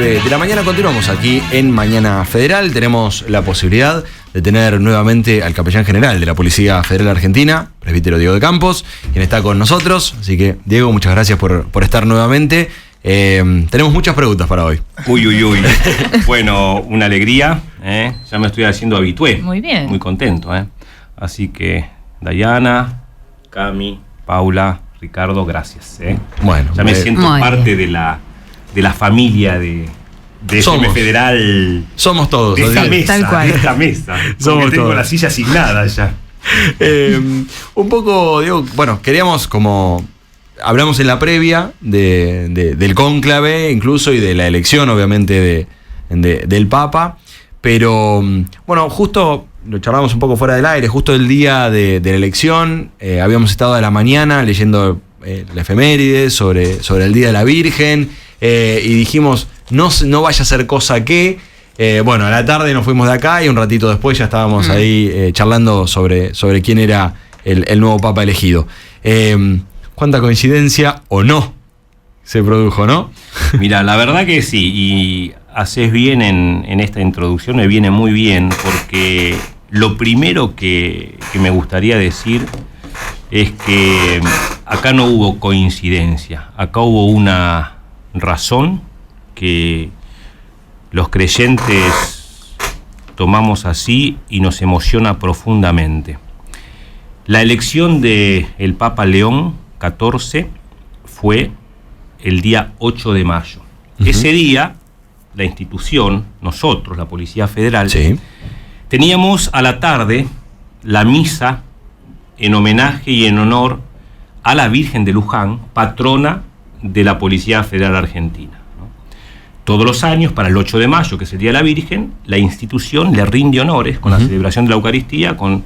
9 de la mañana. Continuamos aquí en Mañana Federal. Tenemos la posibilidad de tener nuevamente al capellán general de la Policía Federal Argentina, presbítero Diego de Campos, quien está con nosotros. Así que, Diego, muchas gracias por estar nuevamente. Tenemos muchas preguntas para hoy. Uy. Bueno, una alegría. Ya me estoy haciendo habitué. Muy bien. Muy contento. Así que, Dayana, Cami, Paula, Ricardo, gracias. Bueno, ya me siento parte de la familia de FM Federal. Somos todos. De esta mesa. Tal cual. De esta mesa. Somos tengo todos. la silla asignada ya. Un poco, Diego, bueno, queríamos hablamos en la previa del cónclave, incluso, y de la elección, obviamente, del Papa. Pero, bueno, justo lo charlamos un poco fuera del aire, justo el día de la elección, habíamos estado a la mañana leyendo la efeméride sobre el Día de la Virgen, y dijimos, no vaya a ser cosa que... bueno, a la tarde nos fuimos de acá y un ratito después ya estábamos ahí charlando sobre quién era el nuevo Papa elegido. ¿Cuánta coincidencia o no se produjo, no? Mira, la verdad que sí, y haces bien en esta introducción, me viene muy bien, porque lo primero que me gustaría decir es que acá no hubo coincidencia, acá hubo una razón que los creyentes tomamos así y nos emociona profundamente. La elección del Papa León XIV fue el día 8 de mayo. Ese día, la institución, nosotros, la Policía Federal, teníamos a la tarde la misa en homenaje y en honor a la Virgen de Luján, patrona de la Policía Federal Argentina. Todos los años, para el 8 de mayo, que es el Día de la Virgen, la institución le rinde honores con la celebración de la Eucaristía, con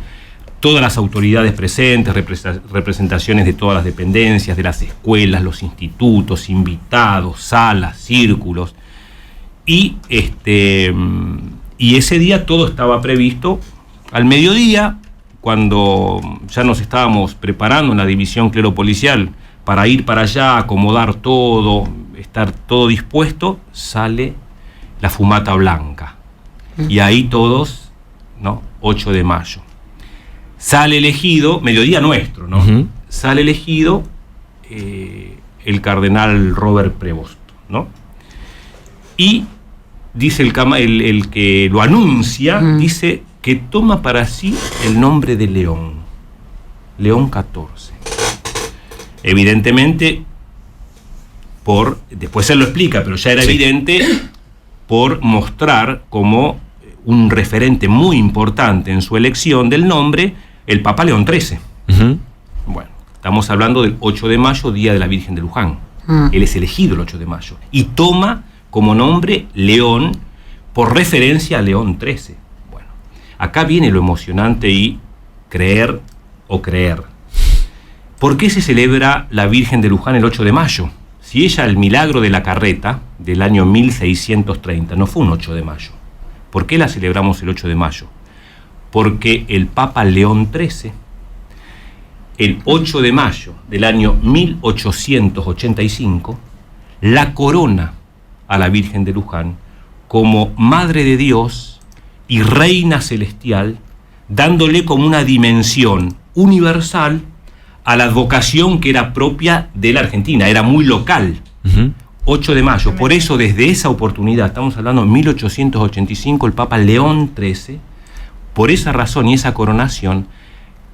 todas las autoridades presentes, representaciones de todas las dependencias, de las escuelas, los institutos, invitados, salas, círculos. Y ese día todo estaba previsto. Al mediodía, cuando ya nos estábamos preparando en la división clero-policial para ir para allá, acomodar todo, estar todo dispuesto, sale la fumata blanca. Y ahí todos, 8 de mayo. Sale elegido, mediodía nuestro, sale elegido el cardenal Robert Prevost, Y dice el que lo anuncia, dice que toma para sí el nombre de León XIV. Evidentemente, después él lo explica, pero ya era evidente, por mostrar como un referente muy importante en su elección del nombre, el Papa León XIII. Bueno, estamos hablando del 8 de mayo, Día de la Virgen de Luján. Él es elegido el 8 de mayo y toma como nombre León por referencia a León XIII. Bueno, acá viene lo emocionante y creer o creer. ¿Por qué se celebra la Virgen de Luján el 8 de mayo? Si ella, el milagro de la carreta del año 1630, no fue un 8 de mayo. ¿Por qué la celebramos el 8 de mayo? Porque el Papa León XIII, el 8 de mayo del año 1885, la corona a la Virgen de Luján como Madre de Dios y Reina Celestial, dándole como una dimensión universal a la advocación que era propia de la Argentina, era muy local. 8 de mayo, por eso desde esa oportunidad, estamos hablando de 1885, el Papa León XIII, por esa razón y esa coronación,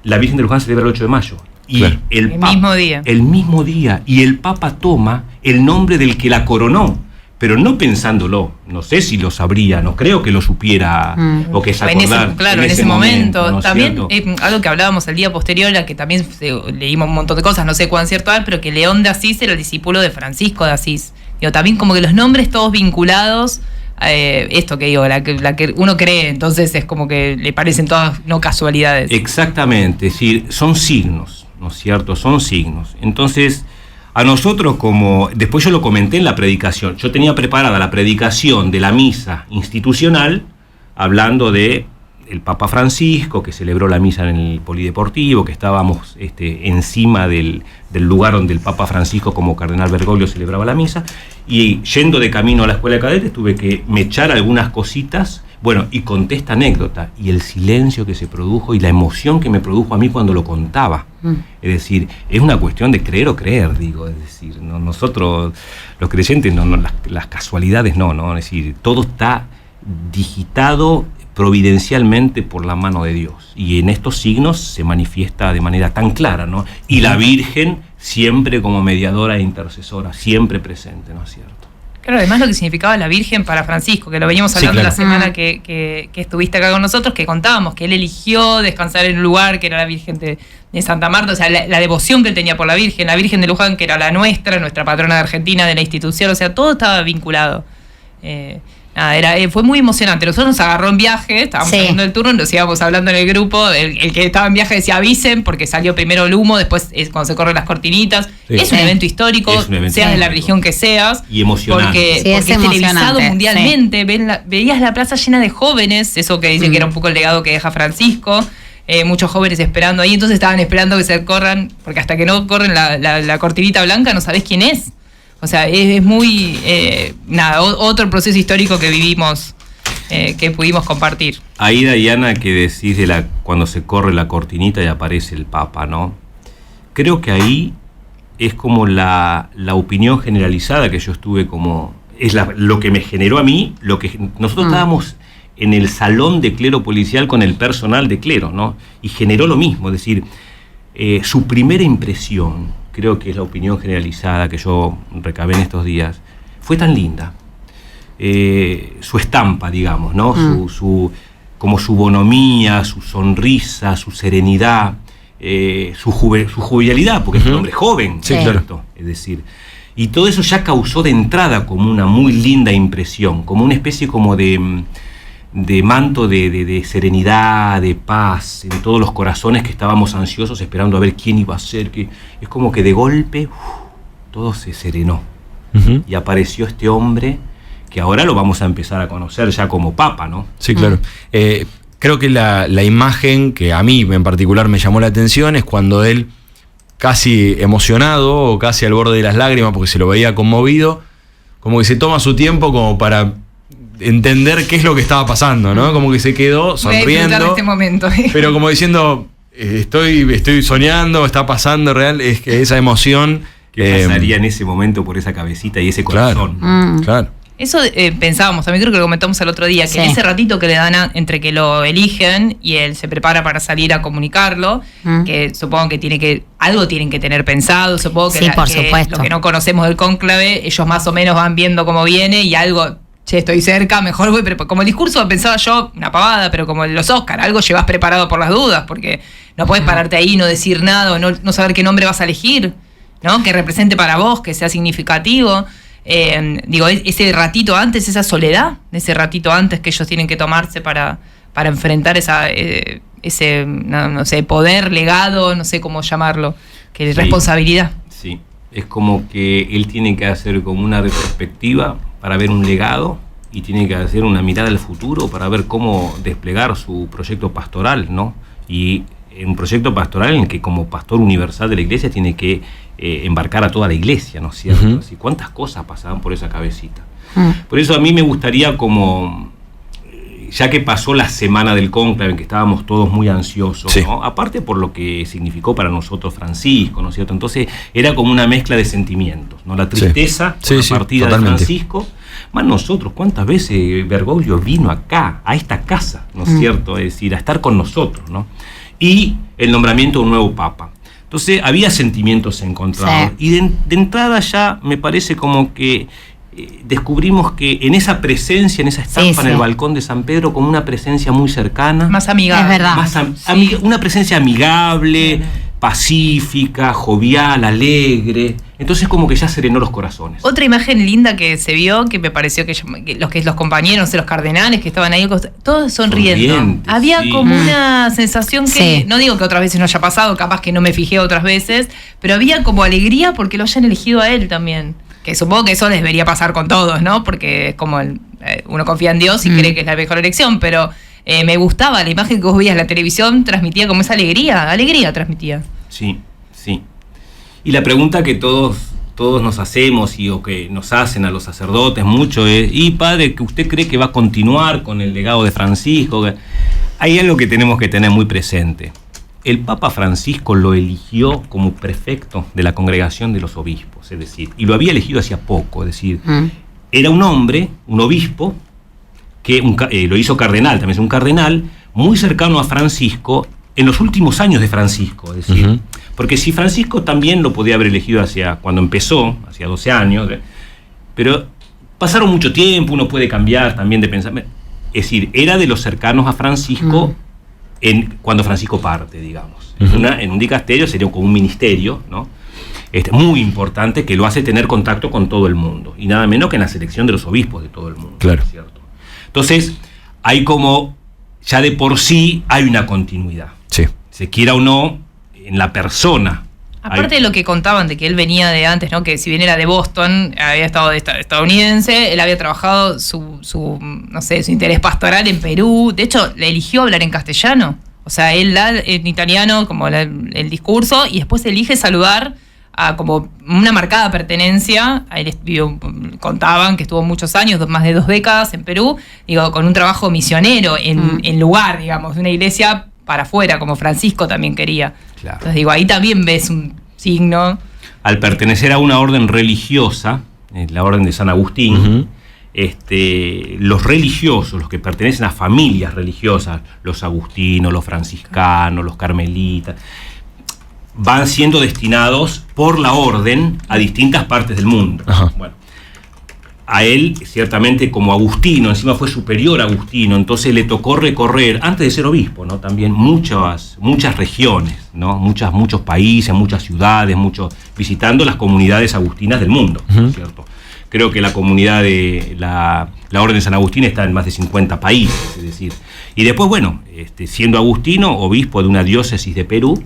la Virgen de Luján celebra el 8 de mayo. Y el mismo día. El mismo día. Y el Papa toma el nombre del que la coronó, pero no pensándolo. No sé si lo sabría, no creo que lo supiera o que se acordara. En ese momento. ¿no? También algo que hablábamos el día posterior, a que también leímos un montón de cosas, no sé cuán cierto es, pero que León de Asís era el discípulo de Francisco de Asís. También como que los nombres todos vinculados, esto que digo, la que uno cree, entonces es como que le parecen todas no casualidades. Exactamente, es decir, son signos, ¿no es cierto? Son signos. Entonces, a nosotros, como después yo lo comenté en la predicación, yo tenía preparada la predicación de la misa institucional, hablando de el Papa Francisco, que celebró la misa en el Polideportivo, que estábamos encima del lugar donde el Papa Francisco como Cardenal Bergoglio celebraba la misa, Y yendo de camino a la escuela de cadetes tuve que mechar algunas cositas. Bueno, y conté esta anécdota y el silencio que se produjo y la emoción que me produjo a mí cuando lo contaba. Es decir, es una cuestión de creer o creer, digo. Es decir, no, nosotros, los creyentes, las casualidades no. Es decir, todo está digitado providencialmente por la mano de Dios. Y en estos signos se manifiesta de manera tan clara, ¿no? Y la Virgen siempre como mediadora e intercesora, siempre presente, ¿no es cierto? Claro, además lo que significaba la Virgen para Francisco, que lo veníamos hablando la semana que estuviste acá con nosotros, que contábamos que él eligió descansar en un lugar que era la Virgen de Santa Marta, o sea, la devoción que él tenía por la Virgen de Luján, que era la nuestra patrona de Argentina, de la institución, o sea, todo estaba vinculado. Fue muy emocionante. Nosotros nos agarró en viaje, estábamos saliendo del turno, nos íbamos hablando en el grupo, el que estaba en viaje decía avisen, porque salió primero el humo, después es cuando se corren las cortinitas. Es un evento histórico, seas de la religión que seas. Y emocionante. Porque es televisado mundialmente, veías la plaza llena de jóvenes, eso que dicen que era un poco el legado que deja Francisco. Muchos jóvenes esperando ahí, entonces estaban esperando que se corran, porque hasta que no corren la cortinita blanca no sabés quién es. O sea, es muy... otro proceso histórico que vivimos, que pudimos compartir. Ahí, Diana, que decís cuando se corre la cortinita y aparece el Papa, ¿no? Creo que ahí es como la opinión generalizada que yo estuve como... Es lo que me generó a mí, lo que nosotros estábamos en el salón de clero policial con el personal de clero, ¿no? Y generó lo mismo, es decir, su primera impresión, creo que es la opinión generalizada que yo recabé en estos días, fue tan linda. Su estampa, digamos, ¿no? Como su bonomía, su sonrisa, su serenidad, su jovialidad, porque es un hombre joven, ¿cierto? Es decir, y todo eso ya causó de entrada como una muy linda impresión, como una especie como de manto de serenidad, de paz en todos los corazones que estábamos ansiosos esperando a ver quién iba a ser. Es como que de golpe todo se serenó y apareció este hombre que ahora lo vamos a empezar a conocer ya como Papa, ¿no? Sí, claro. Creo que la imagen que a mí en particular me llamó la atención es cuando él, casi emocionado o casi al borde de las lágrimas porque se lo veía conmovido, como que se toma su tiempo como para entender qué es lo que estaba pasando, ¿no? Como que se quedó sonriendo. Este momento. Pero como diciendo, estoy soñando, está pasando real, es que esa emoción. ¿Qué pasaría en ese momento por esa cabecita y ese corazón? Claro. Eso pensábamos, también creo que lo comentamos el otro día, que en ese ratito que le dan entre que lo eligen y él se prepara para salir a comunicarlo, que supongo que algo tienen que tener pensado, supongo que, por supuesto. Lo que no conocemos del cónclave, ellos más o menos van viendo cómo viene y algo... Che, estoy cerca, mejor voy, pero como el discurso pensaba yo, una pavada, pero como los Oscar, algo llevas preparado por las dudas, porque no puedes pararte ahí y no decir nada, o no saber qué nombre vas a elegir, ¿no? Que represente para vos, que sea significativo. Ese ratito antes, esa soledad, ese ratito antes que ellos tienen que tomarse para enfrentar ese no sé, poder, legado, no sé cómo llamarlo, que responsabilidad. Sí, es como que él tiene que hacer como una retrospectiva para ver un legado y tiene que hacer una mirada al futuro para ver cómo desplegar su proyecto pastoral, ¿no? Y un proyecto pastoral en el que como pastor universal de la iglesia tiene que embarcar a toda la iglesia, ¿no es cierto? Así, ¿cuántas cosas pasaban por esa cabecita? Por eso a mí me gustaría como, ya que pasó la semana del cónclave en que estábamos todos muy ansiosos, ¿no? Aparte por lo que significó para nosotros Francisco, ¿no es cierto? Entonces era como una mezcla de sentimientos, ¿no? La tristeza por la partida de Francisco, más nosotros, ¿cuántas veces Bergoglio vino acá, a esta casa, ¿no es cierto? Es decir, a estar con nosotros, ¿no? Y el nombramiento de un nuevo papa. Entonces había sentimientos encontrados. Y de entrada ya me parece como que descubrimos que en esa presencia, en esa estampa en el balcón de San Pedro, como una presencia muy cercana. Más amigable. Es verdad. Una presencia amigable, pacífica, jovial, alegre. Entonces como que ya serenó los corazones. Otra imagen linda que se vio, que me pareció que los compañeros, los cardenales que estaban ahí, todos sonriendo. Había como una sensación que, no digo que otras veces no haya pasado, capaz que no me fijé otras veces, pero había como alegría porque lo hayan elegido a él también. Que supongo que eso les debería pasar con todos, ¿no? Porque es como uno confía en Dios y cree que es la mejor elección, pero me gustaba la imagen que vos veías en la televisión, transmitía como esa alegría transmitía. Sí, sí. Y la pregunta que todos todos nos hacemos o que nos hacen a los sacerdotes mucho es, y padre, que usted cree que va a continuar con el legado de Francisco. Hay algo que tenemos que tener muy presente. El Papa Francisco lo eligió como prefecto de la congregación de los obispos, es decir, y lo había elegido hacía poco, es decir, era un hombre, un obispo, que lo hizo cardenal, también es un cardenal, muy cercano a Francisco en los últimos años de Francisco, es decir, porque si Francisco también lo podía haber elegido cuando empezó, hacia 12 años, pero pasaron mucho tiempo, uno puede cambiar también de pensamiento. Es decir, era de los cercanos a Francisco cuando Francisco parte, digamos. En un dicasterio sería como un ministerio, ¿no? Muy importante, que lo hace tener contacto con todo el mundo, y nada menos que en la selección de los obispos de todo el mundo. Claro. ¿Cierto? Entonces, hay como, ya de por sí, hay una continuidad. Sí. Se quiera o no, en la persona. Aparte de lo que contaban de que él venía de antes, ¿no? Que si bien era de Boston, había estado estadounidense, él había trabajado su interés pastoral en Perú. De hecho, le eligió hablar en castellano. O sea, él da en italiano como el discurso y después elige saludar a como una marcada pertenencia. Él contaban que estuvo muchos años, más de 2 décadas en Perú, con un trabajo misionero en lugar, digamos, de una iglesia para afuera, como Francisco también quería. Claro. Entonces ahí también ves un signo. Al pertenecer a una orden religiosa, la orden de San Agustín, los religiosos, los que pertenecen a familias religiosas, los agustinos, los franciscanos, los carmelitas, van siendo destinados por la orden a distintas partes del mundo. Bueno, a él, ciertamente, como agustino, encima fue superior agustino, entonces le tocó recorrer, antes de ser obispo, ¿no? También muchas regiones, ¿no? Muchos países, muchas ciudades, visitando las comunidades agustinas del mundo, ¿cierto? Creo que la comunidad de la Orden de San Agustín está en más de 50 países, es decir. Y después, bueno, siendo agustino, obispo de una diócesis de Perú,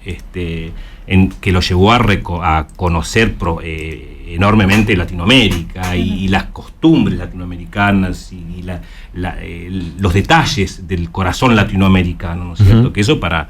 que lo llevó a conocer enormemente Latinoamérica y las costumbres latinoamericanas y los detalles del corazón latinoamericano, ¿no es cierto? Que eso para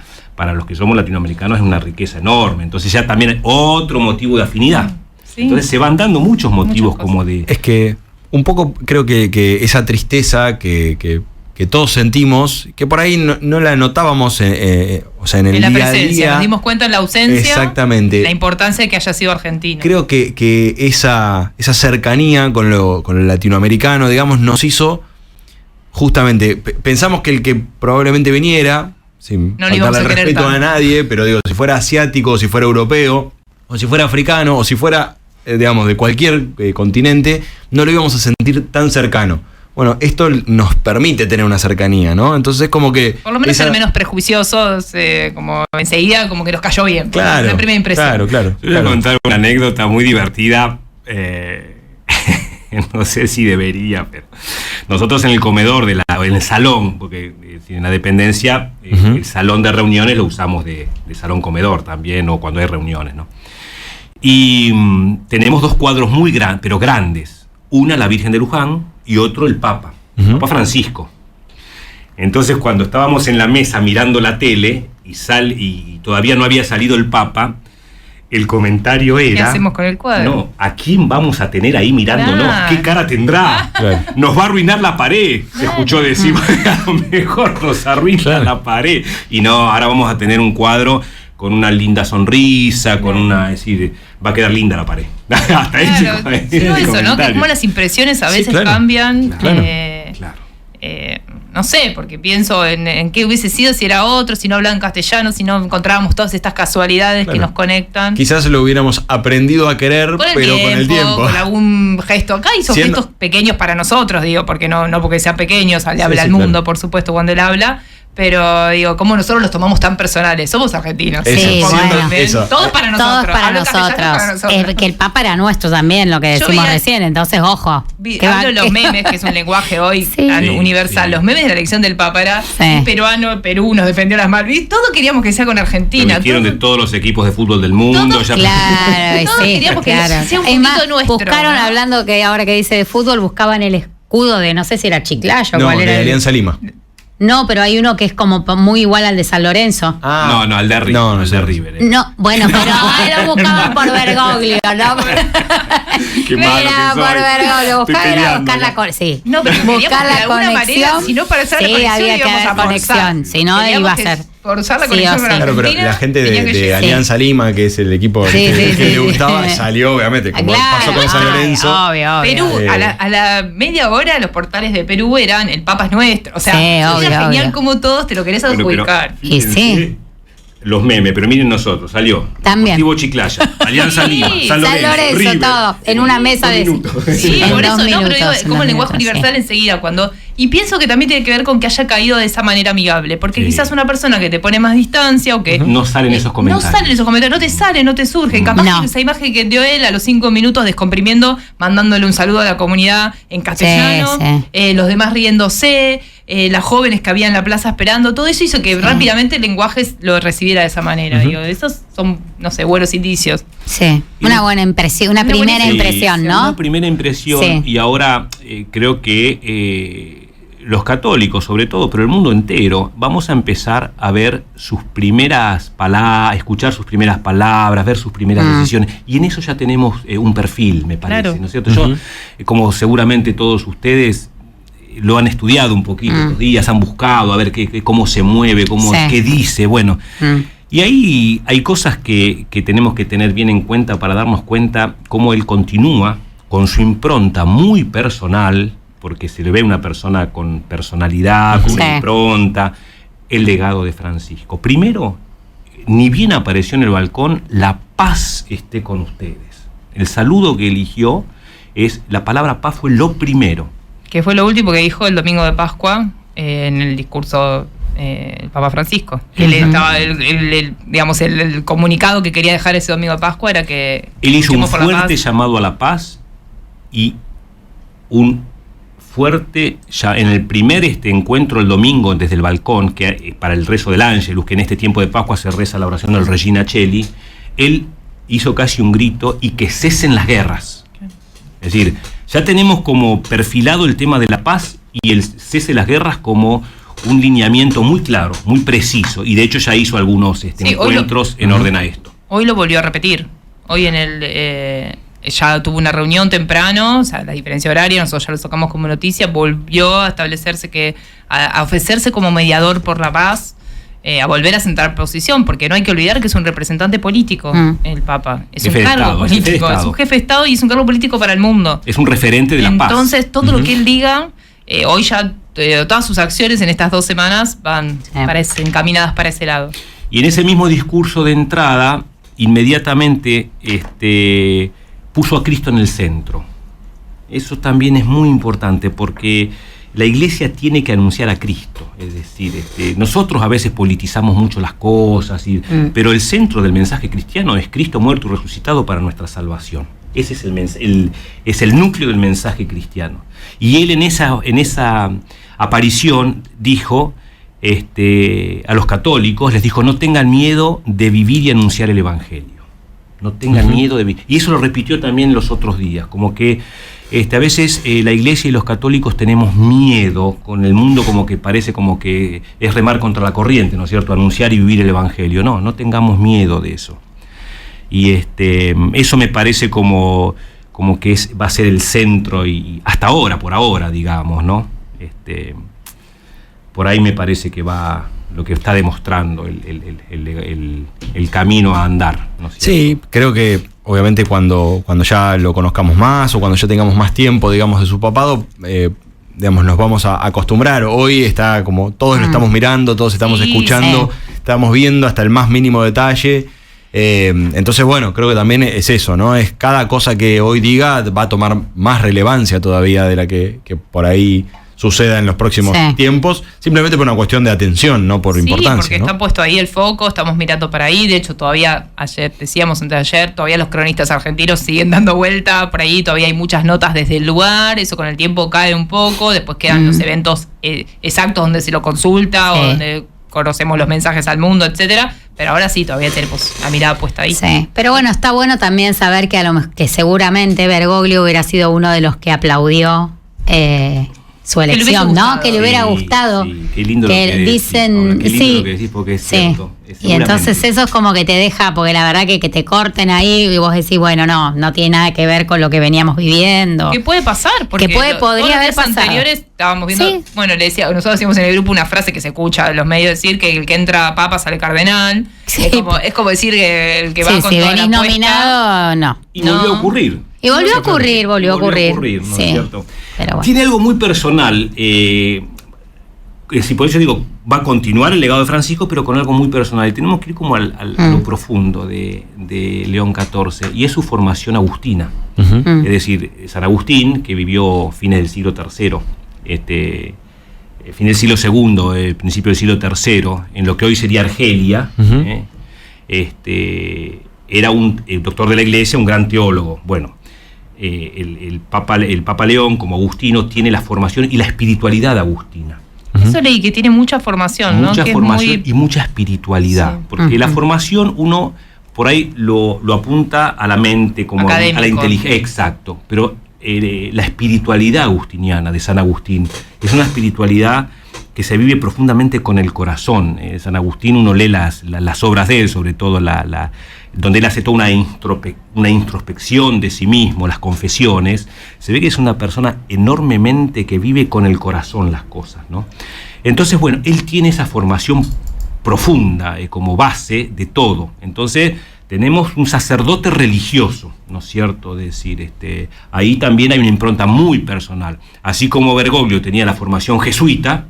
los que somos latinoamericanos es una riqueza enorme. Entonces ya también hay otro motivo de afinidad. Sí. Entonces se van dando muchos motivos como de... Es que un poco creo que esa tristeza que todos sentimos, que por ahí no la notábamos en el la día a presencia, día. nos dimos cuenta en la ausencia. Exactamente. La importancia de que haya sido argentino. Creo que esa cercanía con lo latinoamericano, digamos, nos hizo justamente, pensamos que el que probablemente viniera, sin no le íbamos faltarle a querer respeto a tanto. nadie, pero digo, si fuera asiático, o si fuera europeo, o si fuera africano, o si fuera, digamos, de cualquier continente, no lo íbamos a sentir tan cercano. Bueno, esto nos permite tener una cercanía, ¿no? Entonces como que... Por lo menos ser menos prejuiciosos, como enseguida como que nos cayó bien. Claro, la primera impresión. Claro. Yo voy a contar una anécdota muy divertida, no sé si debería, pero nosotros en el comedor, en el salón, porque en la dependencia, el salón de reuniones lo usamos de salón comedor también, o cuando hay reuniones, ¿no? Y tenemos 2 cuadros muy grandes, pero grandes. Una, la Virgen de Luján, y otro, el Papa, Papa Francisco. Entonces, cuando estábamos en la mesa mirando la tele y todavía no había salido el Papa, el comentario era... ¿Qué hacemos con el cuadro? No, ¿a quién vamos a tener ahí mirándonos? ¿Qué cara tendrá? Claro. Nos va a arruinar la pared. Se escuchó decir, a lo mejor nos arruina la pared. Y no, ahora vamos a tener un cuadro con una linda sonrisa, con una... Es decir, va a quedar linda la pared. Hasta eso, ¿no? Que como las impresiones a veces cambian. Claro. No sé, porque pienso en qué hubiese sido si era otro, si no hablaban castellano, si no encontrábamos todas estas casualidades que nos conectan. Quizás lo hubiéramos aprendido a querer, con el tiempo. Con algún gesto. Acá hizo gestos pequeños para nosotros, porque no porque sean pequeños, le habla al mundo, por supuesto, cuando él habla. Pero como nosotros los tomamos tan personales, somos argentinos. Sí, bueno. Todos para nosotros. Todos para nosotros. Es que el Papa era nuestro también, lo que decimos recién, entonces ojo. Hablo de los memes, que es un lenguaje hoy universal. Los memes de la elección del Papa era peruano, Perú nos defendió las Malvinas. Todos queríamos que sea con Argentina. Metieron de todos los equipos de fútbol del mundo. Todos queríamos que sea un poquito nuestro. Buscaron, hablando que ahora que dice de fútbol, buscaban el escudo de, no sé si era Chiclayo. No, de Alianza Lima. No, pero hay uno que es como muy igual al de San Lorenzo. No, al de River. No, el de River. No, bueno, pero lo buscaban por Bergoglio, ¿no? Qué malo Mira, que por soy. Bergoglio, buscar la Sí. No, pero buscar la conexión. Si no, para hacer la conexión había que íbamos haber a conexión. Si no, iba a ser. Forzar la conexión con Claro, pero la gente de Alianza Lima, que es el equipo que le gustaba, salió, obviamente, como pasó con San Lorenzo. Obvio. Perú, a la media hora los portales de Perú eran el Papa es nuestro. O sea, era genial como todos te lo querés adjudicar. Y sí. Los memes, pero miren nosotros, salió También. Deportivo Chiclaya, Alianza Lima, San Lorenzo, River, todo, en una mesa de... Sí, por eso, no, pero digo, minutos, como el lenguaje universal enseguida, cuando... Y pienso que también tiene que ver con que haya caído de esa manera amigable, porque quizás una persona que te pone más distancia o que... No salen esos comentarios. No salen esos comentarios, no te surgen. Capaz que esa imagen que dio él a los 5 minutos descomprimiendo, mandándole un saludo a la comunidad en castellano, los demás riéndose, las jóvenes que había en la plaza esperando, todo eso hizo que rápidamente el lenguaje lo recibiera de esa manera. Digo, esos son, no sé, buenos indicios. Sí, una buena impresión, una primera impresión, ¿no? Una primera impresión, y ahora creo que los católicos, sobre todo, pero el mundo entero, vamos a empezar a ver sus primeras palabras, escuchar sus primeras palabras, ver sus primeras decisiones, y en eso ya tenemos un perfil, me parece, ¿no es cierto? Yo, como seguramente todos ustedes lo han estudiado un poquito estos días, han buscado a ver cómo se mueve, qué dice, bueno. Y ahí hay cosas que tenemos que tener bien en cuenta para darnos cuenta cómo él continúa con su impronta muy personal, porque se le ve una persona con personalidad, con una impronta, el legado de Francisco. Primero, ni bien apareció en el balcón, la paz esté con ustedes. El saludo que eligió la palabra paz fue lo primero. Que fue lo último que dijo el domingo de Pascua en el discurso el Papa Francisco. Él estaba, digamos, el comunicado que quería dejar ese domingo de Pascua era que... Él hizo un fuerte llamado a la paz y un fuerte, ya en el primer encuentro el domingo desde el balcón, que para el rezo del Ángelus, que en este tiempo de Pascua se reza la oración del Regina Coeli, él hizo casi un grito y que cesen las guerras. Es decir, ya tenemos como perfilado el tema de la paz y el cese de las guerras como un lineamiento muy claro, muy preciso, y de hecho ya hizo algunos encuentros en orden a esto. Hoy lo volvió a repetir. Hoy ya tuvo una reunión temprano, o sea, la diferencia horaria, nosotros ya lo sacamos como noticia, volvió a establecerse a ofrecerse como mediador por la paz, a volver a sentar posición, porque no hay que olvidar que es un representante político, el Papa. Es un cargo político, es un jefe de Estado y es un cargo político para el mundo. Es un referente de la paz. Entonces, todo lo que él diga, hoy ya todas sus acciones en estas 2 semanas van encaminadas para ese lado. Y en ese mismo discurso de entrada, inmediatamente puso a Cristo en el centro. Eso también es muy importante porque la Iglesia tiene que anunciar a Cristo. Es decir, nosotros a veces politizamos mucho las cosas, pero el centro del mensaje cristiano es Cristo muerto y resucitado para nuestra salvación. Ese es el núcleo del mensaje cristiano. Y él en esa aparición dijo a los católicos, les dijo, no tengan miedo de vivir y anunciar el Evangelio. No tengan miedo de vivir. Y eso lo repitió también los otros días, como que a veces la Iglesia y los católicos tenemos miedo con el mundo, como que parece como que es remar contra la corriente, ¿no es cierto? Anunciar y vivir el Evangelio. No tengamos miedo de eso. Y eso me parece como que va a ser el centro, y hasta ahora, por ahora, digamos, ¿no? Por ahí me parece que va lo que está demostrando el camino a andar, ¿no es cierto? Sí, creo que obviamente cuando ya lo conozcamos más o cuando ya tengamos más tiempo, digamos, de su papado, digamos, nos vamos a acostumbrar. Hoy está como todos lo estamos mirando, todos estamos escuchando, estamos viendo hasta el más mínimo detalle. Entonces, bueno, creo que también es eso, ¿no? Es cada cosa que hoy diga va a tomar más relevancia todavía de la que por ahí suceda en los próximos tiempos, simplemente por una cuestión de atención, no por importancia. Sí, porque está puesto ahí el foco, estamos mirando para ahí. De hecho, todavía ayer, decíamos antes de ayer, todavía los cronistas argentinos siguen dando vuelta por ahí, todavía hay muchas notas desde el lugar, eso con el tiempo cae un poco, después quedan los eventos exactos donde se lo consulta o donde conocemos los mensajes al mundo, etcétera, pero ahora sí, todavía tenemos la mirada puesta ahí. Sí, pero bueno, está bueno también saber que seguramente Bergoglio hubiera sido uno de los que aplaudió su elección, ¿no? Que le hubiera gustado. Sí, qué lindo que lo que dicen, decís, sí, lo que decís, porque es cierto. Y entonces eso es como que te deja, porque la verdad que te corten ahí y vos decís, bueno, no tiene nada que ver con lo que veníamos viviendo. ¿Qué puede pasar? Porque podría haber pasado. Anteriores estábamos viendo, Sí. bueno, le decía, nosotros decimos en el grupo una frase que se escucha en los medios decir que el que entra papa sale cardenal. Sí. Es como decir que el que va Sí, con si toda venís la apuesta, nominado, no. Y volvió a ocurrir. Y volvió a ocurrir, ¿no es sí. cierto? Pero bueno. Tiene algo muy personal. Si por eso digo, va a continuar el legado de Francisco, pero con algo muy personal. Y tenemos que ir como a lo profundo de León XIV, y es su formación agustina. Es decir, San Agustín, que vivió fines del siglo III, fin del siglo II, principio del siglo III, en lo que hoy sería Argelia, era el doctor de la Iglesia, un gran teólogo. Bueno, el Papa León, como agustino, tiene la formación y la espiritualidad agustina. Eso leí, que tiene mucha formación, ¿no? Mucha Que formación y mucha espiritualidad. Sí. Porque la formación uno por ahí lo apunta a la mente, como a la inteligencia. Exacto. Pero la espiritualidad agustiniana de San Agustín es una espiritualidad que se vive profundamente con el corazón. San Agustín, uno lee las obras de él, sobre todo donde él hace toda una introspección de sí mismo, las confesiones. Se ve que es una persona enormemente que vive con el corazón las cosas, ¿no? Entonces, bueno, él tiene esa formación profunda como base de todo. Entonces, tenemos un sacerdote religioso, ¿no es cierto? Es decir, ahí también hay una impronta muy personal. Así como Bergoglio tenía la formación jesuita,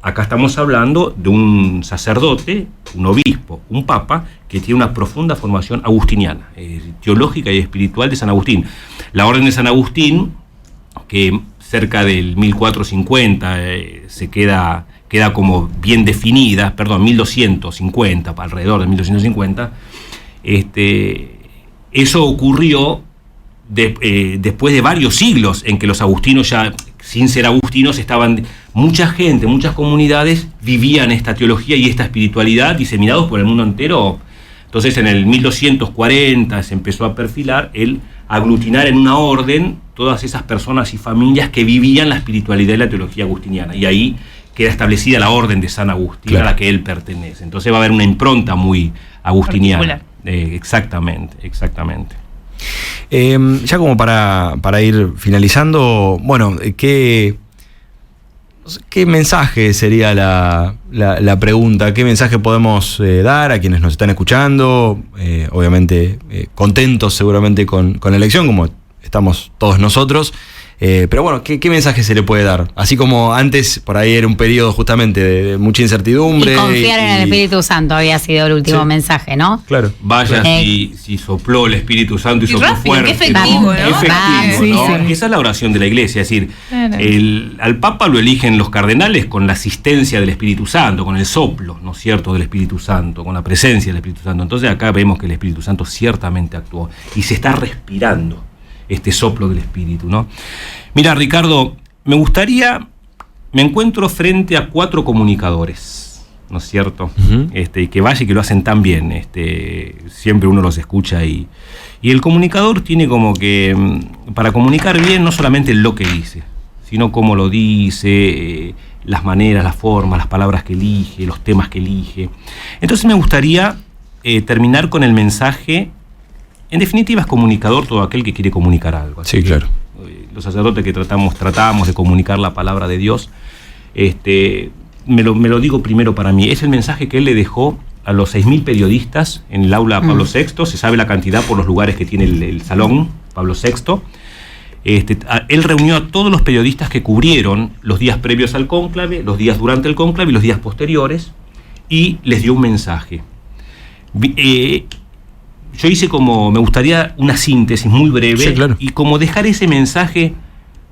acá estamos hablando de un sacerdote, un obispo, un papa, que tiene una profunda formación agustiniana, teológica y espiritual de San Agustín. La orden de San Agustín, que cerca del 1450 se queda como bien definida, 1250, alrededor de 1250, eso ocurrió después de varios siglos en que los agustinos ya, sin ser agustinos, mucha gente, muchas comunidades vivían esta teología y esta espiritualidad diseminados por el mundo entero. Entonces en el 1240 se empezó a perfilar el aglutinar en una orden todas esas personas y familias que vivían la espiritualidad y la teología agustiniana, y ahí queda establecida la orden de San Agustín, claro, a la que él pertenece. Entonces va a haber una impronta muy agustiniana. Exactamente. Ya como para ir finalizando, bueno, ¿qué mensaje sería la pregunta? ¿Qué mensaje podemos dar a quienes nos están escuchando? Obviamente contentos seguramente con la elección, como estamos todos nosotros. Pero bueno, ¿qué mensaje se le puede dar? Así como antes, por ahí era un periodo justamente de mucha incertidumbre. Y confiar en el Espíritu Santo había sido el último mensaje, ¿no? Claro. Vaya si sopló el Espíritu Santo y sopló rápido, fuerte. qué efectivo, ¿no? Efectivo, ¿no? Esa es la oración de la Iglesia. Es decir, al Papa lo eligen los cardenales con la asistencia del Espíritu Santo, con el soplo, ¿no es cierto?, del Espíritu Santo, con la presencia del Espíritu Santo. Entonces acá vemos que el Espíritu Santo ciertamente actuó y se está respirando este soplo del Espíritu, ¿no? Mira, Ricardo, me encuentro frente a 4 comunicadores, ¿no es cierto? Y que vaya y que lo hacen tan bien, siempre uno los escucha y el comunicador tiene como que, para comunicar bien, no solamente lo que dice, sino cómo lo dice, las maneras, las formas, las palabras que elige, los temas que elige. Entonces me gustaría terminar con el mensaje. En definitiva, es comunicador todo aquel que quiere comunicar algo. Sí, claro. Los sacerdotes que tratamos de comunicar la palabra de Dios, me lo digo primero para mí, es el mensaje que él le dejó a los 6.000 periodistas en el aula Pablo VI. Se sabe la cantidad por los lugares que tiene el salón Pablo VI. Él reunió a todos los periodistas que cubrieron los días previos al cónclave, los días durante el cónclave y los días posteriores, y les dio un mensaje. Yo hice me gustaría una síntesis muy breve, sí, claro, y como dejar ese mensaje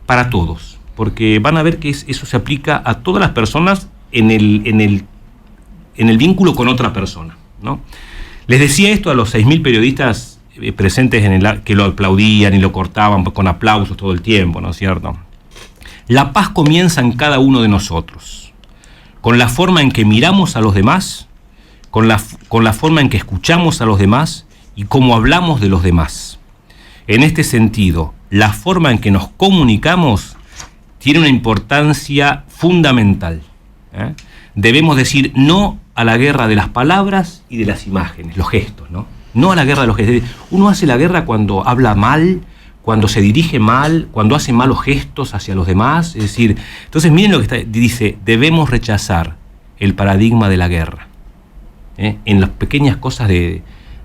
para todos, porque van a ver que eso se aplica a todas las personas en el vínculo con otra persona, ¿no? Les decía esto a los 6.000 periodistas presentes que lo aplaudían y lo cortaban con aplausos todo el tiempo, ¿no es cierto? La paz comienza en cada uno de nosotros, con la forma en que miramos a los demás, con la forma en que escuchamos a los demás y cómo hablamos de los demás. En este sentido, la forma en que nos comunicamos tiene una importancia fundamental. Debemos decir no a la guerra de las palabras y de las imágenes, los gestos, ¿no? No a la guerra de los gestos. Uno hace la guerra cuando habla mal, cuando se dirige mal, cuando hace malos gestos hacia los demás. Es decir, entonces miren lo que dice, debemos rechazar el paradigma de la guerra, en las pequeñas cosas de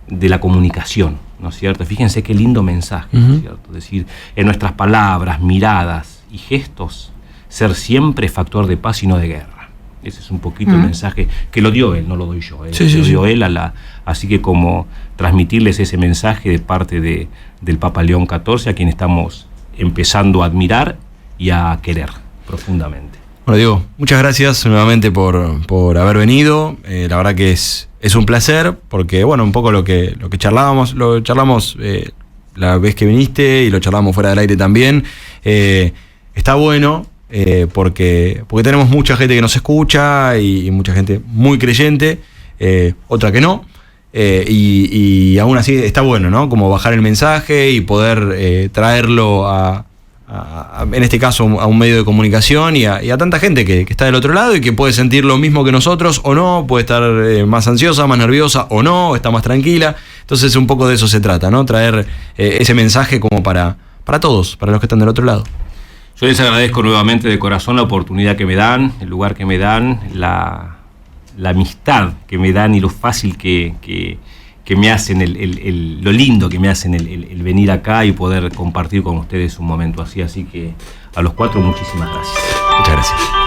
la comunicación, ¿no es cierto? Fíjense qué lindo mensaje, ¿no es cierto? Es decir, en nuestras palabras, miradas y gestos, ser siempre factor de paz y no de guerra. Ese es un poquito el mensaje que lo dio él, no lo doy yo. Lo dio él así que como transmitirles ese mensaje de parte del Papa León XIV, a quien estamos empezando a admirar y a querer profundamente. Bueno, Diego, muchas gracias nuevamente por haber venido. La verdad que es un placer, porque bueno, un poco lo que charlábamos, la vez que viniste y lo charlamos fuera del aire también. Está bueno. Porque tenemos mucha gente que nos escucha y mucha gente muy creyente, otra que no, y aún así está bueno, ¿no? Como bajar el mensaje y poder traerlo en este caso a un medio de comunicación y a tanta gente que está del otro lado y que puede sentir lo mismo que nosotros o no, puede estar más ansiosa, más nerviosa o no, está más tranquila. Entonces un poco de eso se trata, ¿no? Traer ese mensaje como para todos, para los que están del otro lado. Yo les agradezco nuevamente de corazón la oportunidad que me dan, el lugar que me dan, la amistad que me dan y lo fácil que me hacen, lo lindo que me hacen el venir acá y poder compartir con ustedes un momento así. Así que a los cuatro muchísimas gracias. Muchas gracias.